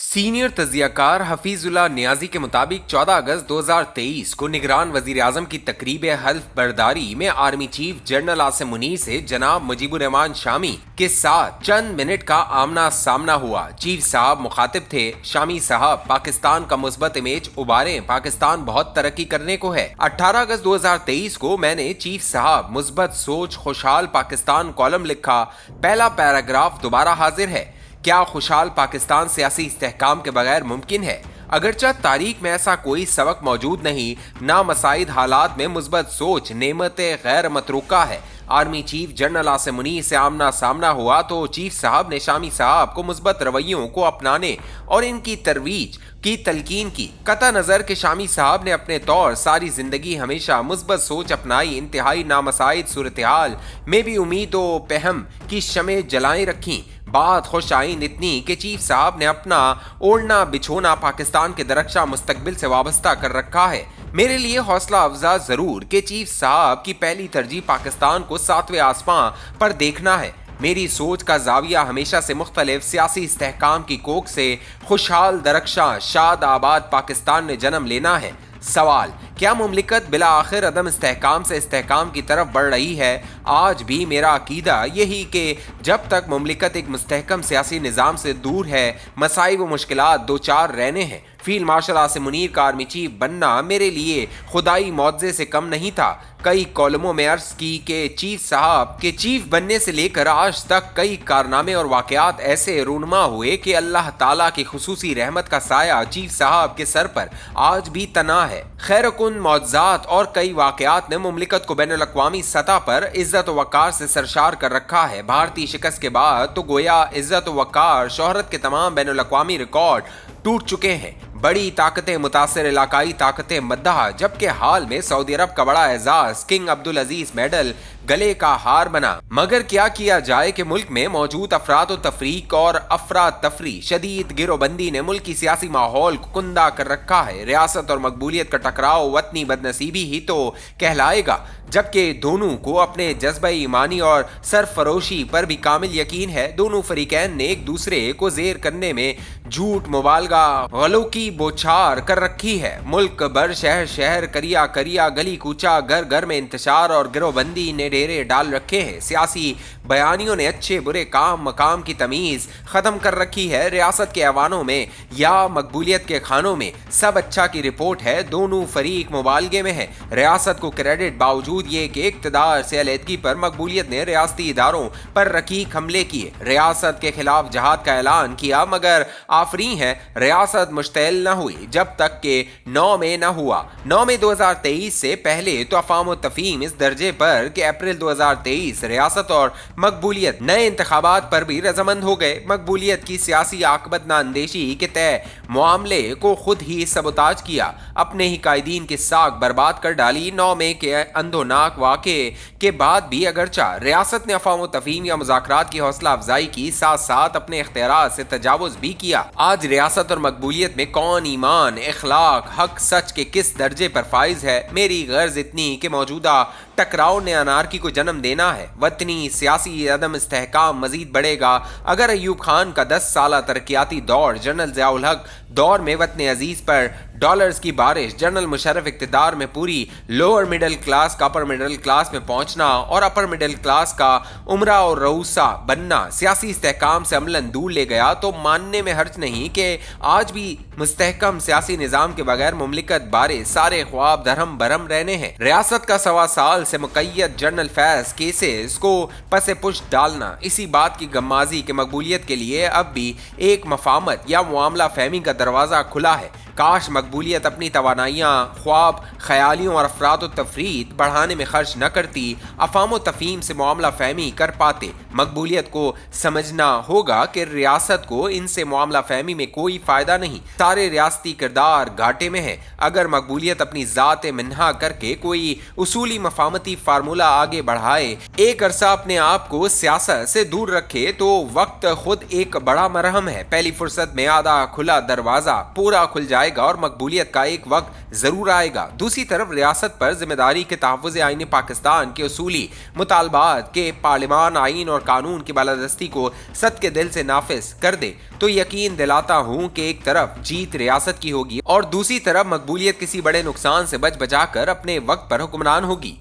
Senior तजियाकार Hafeez Ullah Niazi के मुताबिक 14 अगस्त 2023 को निगरान वजीर आजम की तकरीब हल्फ बर्दारी में army chief general Asim Munir से जनाब मुजीबुर रहमान शामी के साथ चंद मिनट का आमना सामना हुआ। चीफ साहब मुखातिब थे। शामी साहब, पाकिस्तान का मुस्बत इमेज उबारें, पाकिस्तान बहुत तरक्की करने को है। 18 अगस्त 2023 को मैंने चीफ साहब मुस्बत सोच खुशहाल पाकिस्तान कॉलम लिखा। पहला पैराग्राफ दोबारा हाजिर है। क्या खुशहाल पाकिस्तान सियासी इस्तेहकाम के बगैर मुमकिन है? अगरचे तारीख में ऐसा कोई सबक मौजूद नहीं, ना मसाइद हालात में मुस्बत सोच नेमत गैर मतरूका है। Army chief general Asim Munir से आमना सामना हुआ तो चीफ साहब ने शामी साहब को मुस्बत रवैयों को अपनाने और इनकी तरवीज की तलकीन की। कता नजर के शामी साहब ने अपने तौर सारी जिंदगी हमेशा मुस्बत सोच अपनाई। इंतहाई नामसाइद सूरत हाल में भी उम्मीद व पहम की शमें जलाएं रखी। बात खुश आइंद इतनी कि चीफ साहब ने अपना ओढ़ना बिछोना पाकिस्तान के दरख्शा मुस्तकबिल से वाबस्ता कर रखा है। मेरे लिए हौसला अफजा जरूर कि चीफ साहब की पहली तरजीह पाकिस्तान को सातवें आसमां पर देखना है। मेरी सोच का जाविया हमेशा से मुख्तलिफ सियासी इस्तेहकाम की कोख से खुशहाल दरख्शा शाद आबाद पाकिस्तान ने जन्म लेना है। सवाल, क्या मुमलिकत बिला आखिर अदम इस्तेहकाम से इस्तेहकाम की तरफ बढ़ रही है? आज भी मेरा अकीदा यही कि जब तक मुमलिकत एक मुस्तहकम सियासी निज़ाम से दूर है, मसाइब व मुश्किलात दो चार रहने हैं। फील्ड मार्शल आसिम मुनीर का आर्मी चीफ बनना मेरे लिए खुदाई मौज़े से कम नहीं था। कई कॉलमों में अर्ज की कि चीफ साहब के चीफ बनने से लेकर आज तक कई कारनामे और वाक़यात ऐसे रूनुमा हुए कि अल्लाह ताला की खुसूसी रहमत का साया चीफ साहब के सर पर आज भी तना है। खैरकुन मौज़ात और कई वाक़यात ने मुमलिकत को बैनुल अक़वामी सतह पर इज्जत व वक़ार से सरशार कर रखा है। भारतीय शिकस्त के बाद तो गोया इज्जत व वक़ार शोहरत के तमाम बैनुल अक़वामी रिकॉर्ड टूट चुके हैं। बड़ी ताकतें मुतासिर इलाकाई ताकतें मद्दाह, जबकि हाल में सऊदी अरब का बड़ा एजाज किंग अब्दुल अजीज मेडल गले का हार बना। मगर क्या किया जाए कि मुल्क में मौजूद अफराद तफरीक और अफरा तफरी शदीद गिरोबंदी ने मुल्क की सियासी माहौल को कुंदा कर रखा है। रियासत और मकबूलियत का टकराव वतनी बदनसीबी ही तो कहलाएगा, जबकि दोनों को अपने जज्बा ईमानी और सरफरोशी पर भी कामिल यकीन है। दोनों फरीकैन ने एक दूसरे को जेर करने में झूठ मुबालगा गलों की बौछार कर रखी है। मुल्क भर शहर शहर करिया करिया गली कूचा घर घर में इंतशार और गिरोबंदी ने डेरे डाल रखे हैं। सियासी बयानियों ने अच्छे बुरे काम मकाम की तमीज खत्म कर रखी है। रियासत के ऐवानों में या मकबूलियत के खानों में सब अच्छा की रिपोर्ट है। दोनों फरीक मुबालगे में है। रियासत को क्रेडिट बावजूद ये कि इक़्तिदार से अलहदगी पर मकबूलियत ने रियासती इदारों पर रकीक हमले किए, रियासत के खिलाफ जहाद का ऐलान किया, मगर आफरी है रियासत मुश्तइल न हुई जब तक के 9 में न हुआ। 9 में 2023 से पहले तो अफ़ाम तफ़हीम इस दर्जे पर कि अप्रैल 2023 रियासत और मकबूलियत नए इंतखाबात पर भी रजामंद हो गए। मकबूलियत की सियासी आकबत नाअंदेशी के तय मामले को खुद ही सबोताज किया, अपने ही कायदीन की साख बर्बाद कर डाली। 9 मई के अंधोनाक वाक़े के बाद भी अगरचा रियासत ने अफ़ाम तफ़हीम या मुज़ाकरात की हौसला अफजाई की, साथ साथ अपने इख्तियारात से तजावुज़ भी किया। आज रियासत और मकबूलियत में कौन ईमान, इखलाक, हक, सच के किस दर्जे पर फाइज है? मेरी गर्ज इतनी कि मौजूदा टकराव ने अनारकी को जन्म देना है। वतनी सियासी अदम इस्तेहकाम मजीद बढ़ेगा अगर अयूब खान का 10 साला तरक्याती दौर, जनरल ज़ियाउल हक दौर में वतन अजीज पर डॉलर्स की बारिश, जनरल मुशर्रफ इक़्तिदार में पूरी लोअर मिडिल क्लास का अपर मिडिल क्लास में पहुंचना और अपर मिडिल क्लास का उमरा और रऊसा बनना सियासी इस्तेहकाम से अमलन दूर ले गया, तो मानने में हर्ज नहीं कि आज भी मुस्तहकम सियासी निज़ाम के बगैर मुमलिकत बारे सारे ख्वाब धर्म भरम रहने हैं। रियासत का 1.25 साल से मुक़य्यद जनरल फैज़ केसेस को पसे पुष्ट डालना इसी बात की गम्माज़ी के मकबूलियत के लिए अब भी एक मफाहमत या मामला फहमी का दरवाज़ा खुला है। काश मकबूलियत अपनी तवानाइयाँ ख्वाब ख्यालियों और अफराद तफरीद बढ़ाने में खर्च न करती, अफ़ाम तफ़हीम से मामला फहमी कर पाते। मकबूलियत को समझना होगा कि रियासत को इनसे मामला फहमी में कोई फ़ायदा नहीं। सारे रियासती किरदार घाटे में है। अगर मकबूलियत अपनी ज़ात मिन्हा करके कोई उसूली मफाहमती फार्मूला आगे बढ़ाए, एक अरसा अपने आप को सियासत से दूर रखे, तो वक्त खुद एक बड़ा मरहम है। पहली फुर्सत में आधा खुला दरवाज़ा पूरा खुल जाए آئے گا اور مقبولیت کا ایک وقت ضرور آئے گا۔ دوسری طرف ریاست پر ذمہ داری کے تحفظ آئین پاکستان کے اصولی مطالبات کے پارلیمان آئین اور قانون کی بالادستی کو سد کے دل سے نافذ کر دے تو یقین دلاتا ہوں کہ ایک طرف جیت ریاست کی ہوگی اور دوسری طرف مقبولیت کسی بڑے نقصان سے بچا کر اپنے وقت پر حکمران ہوگی۔